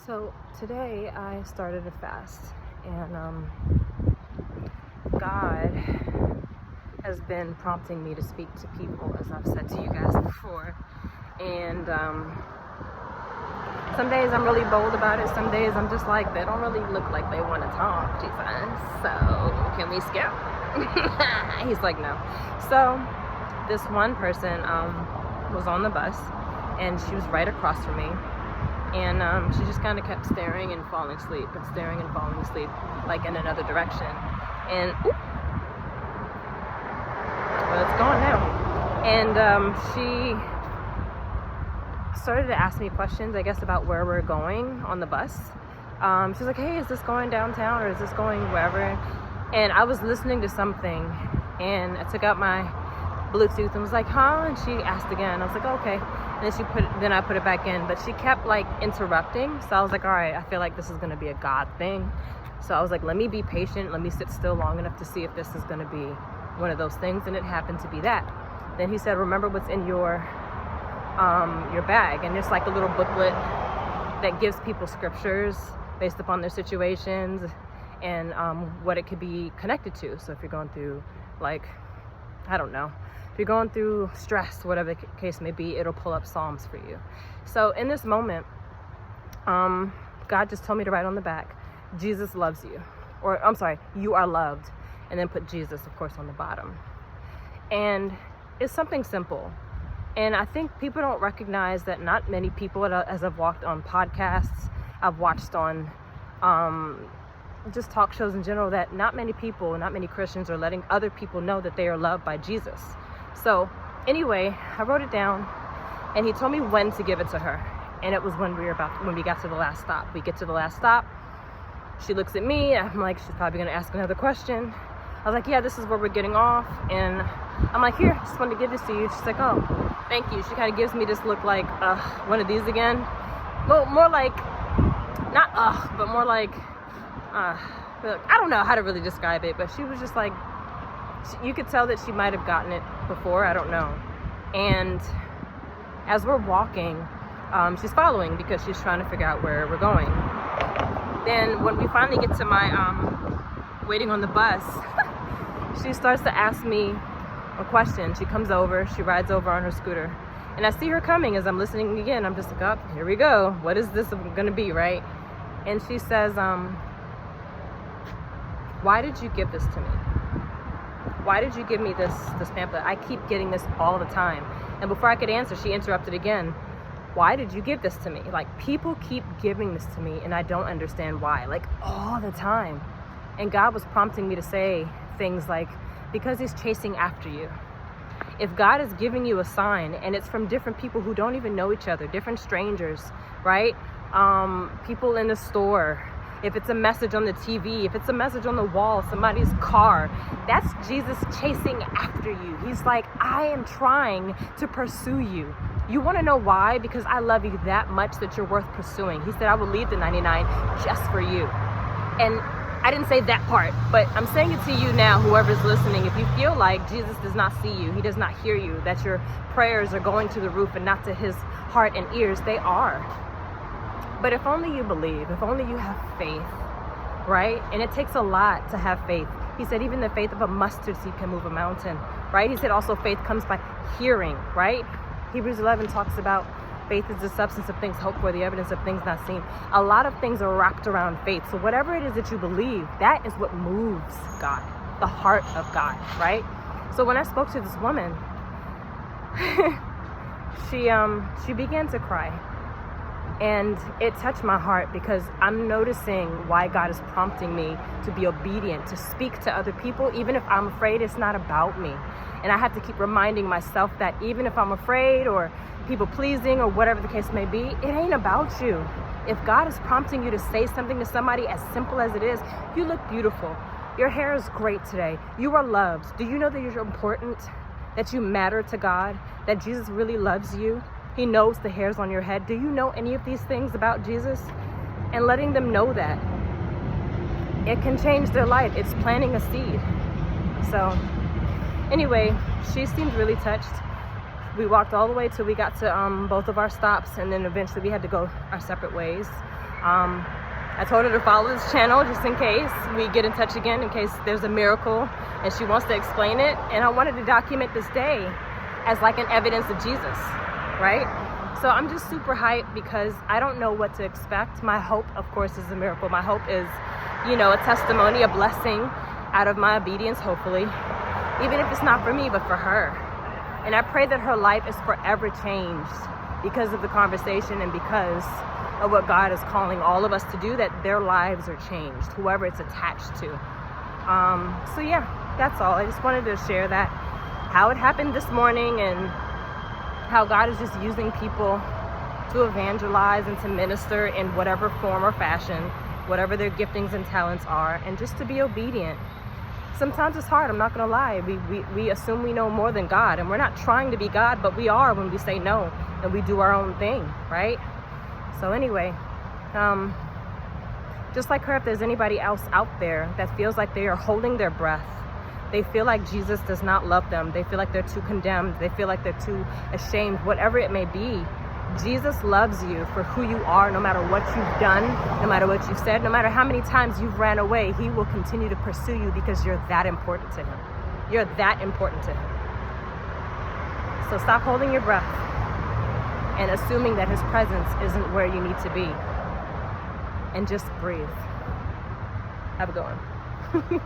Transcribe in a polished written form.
So today I started a fast, and God has been prompting me to speak to people, as I've said to you guys before. And some days I'm really bold about it. Some days I'm just like, they don't really look like they want to talk, Jesus. So can we skip? He's like, no. So this one person was on the bus, and she was right across from me. And she just kind of kept staring and falling asleep, and staring and falling asleep, like in another direction. And well, it's gone now. And she started to ask me questions, I guess, about where we're going on the bus. She's like, "Hey, is this going downtown, or is this going wherever?" And I was listening to something, and I took out my Bluetooth and was like, "Huh?" And she asked again. I was like, "Okay." And then I put it back in, but she kept like interrupting. So I was like, all right, I feel like this is going to be a God thing. So I was like, let me be patient. Let me sit still long enough to see if this is going to be one of those things. And it happened to be that. Then he said, remember what's in your bag. And there's like a little booklet that gives people scriptures based upon their situations and what it could be connected to. So if you're going through, like, I don't know, if you're going through stress, whatever the case may be, it'll pull up Psalms for you. So in this moment, God just told me to write on the back, Jesus loves you. Or I'm sorry, you are loved. And then put Jesus, of course, on the bottom. And it's something simple. And I think people don't recognize that not many people, as I've walked on podcasts, I've watched on just talk shows in general, that not many people, not many Christians are letting other people know that they are loved by Jesus. So anyway, I wrote it down, and he told me when to give it to her. And it was when we got to the last stop. We get to the last stop. She looks at me. I'm like, she's probably going to ask another question. I was like, yeah, this is where we're getting off. And I'm like, here, just wanted to give this to you. She's like, oh, thank you. She kind of gives me this look like, one of these again. Well, more like, not but more like, I don't know how to really describe it, but she was just like, you could tell that she might have gotten it before, I don't know. And as we're walking, she's following because she's trying to figure out where we're going. Then when we finally get to my waiting on the bus, she starts to ask me a question. She comes over, she rides over on her scooter, and I see her coming. As I'm listening again, I'm just like, oh, here we go. What is this gonna be, right? And she says, why did you give this to me? Why did you give me this pamphlet? I keep getting this all the time. And before I could answer, she interrupted again. Why did you give this to me? Like, people keep giving this to me, and I don't understand why, like all the time. And God was prompting me to say things like, because he's chasing after you. If God is giving you a sign, and it's from different people who don't even know each other, different strangers, right? People in the store, if it's a message on the TV, if it's a message on the wall, somebody's car, that's Jesus chasing after you. He's like, I am trying to pursue you. You want to know why? Because I love you that much that you're worth pursuing. He said, I will leave the 99 just for you. And I didn't say that part, but I'm saying it to you now, whoever's listening. If you feel like Jesus does not see you, he does not hear you, that your prayers are going to the roof and not to his heart and ears, they are. But if only you believe, if only you have faith, right? And it takes a lot to have faith. He said even the faith of a mustard seed can move a mountain, right? He said also faith comes by hearing, right? Hebrews 11 talks about faith is the substance of things hoped for, the evidence of things not seen. A lot of things are wrapped around faith. So whatever it is that you believe, that is what moves God, the heart of God, right? So when I spoke to this woman, she began to cry. And it touched my heart because I'm noticing why God is prompting me to be obedient, to speak to other people, even if I'm afraid. It's not about me. And I have to keep reminding myself that even if I'm afraid or people pleasing or whatever the case may be, it ain't about you. If God is prompting you to say something to somebody as simple as it is, you look beautiful. Your hair is great today. You are loved. Do you know that you're important? That you matter to God? That Jesus really loves you? He knows the hairs on your head. Do you know any of these things about Jesus? And letting them know that, it can change their life. It's planting a seed. So anyway, she seemed really touched. We walked all the way till we got to both of our stops, and then eventually we had to go our separate ways. I told her to follow this channel just in case we get in touch again, in case there's a miracle and she wants to explain it. And I wanted to document this day as like an evidence of Jesus, right? So I'm just super hyped because I don't know what to expect. My hope, of course, is a miracle. My hope is, you know, a testimony, a blessing out of my obedience, hopefully, even if it's not for me, but for her. And I pray that her life is forever changed because of the conversation and because of what God is calling all of us to do, that their lives are changed, whoever it's attached to. So yeah, that's all. I just wanted to share that, how it happened this morning and how God is just using people to evangelize and to minister in whatever form or fashion, whatever their giftings and talents are, and just to be obedient. Sometimes it's hard, I'm not gonna lie. We assume we know more than God, and we're not trying to be God, but we are when we say no and we do our own thing, right? So anyway, just like her, if there's anybody else out there that feels like they are holding their breath, they feel like Jesus does not love them, they feel like they're too condemned, they feel like they're too ashamed, whatever it may be, Jesus loves you for who you are, no matter what you've done, no matter what you've said, no matter how many times you've ran away. He will continue to pursue you because you're that important to him. You're that important to him. So stop holding your breath and assuming that his presence isn't where you need to be. And just breathe. Have a good one.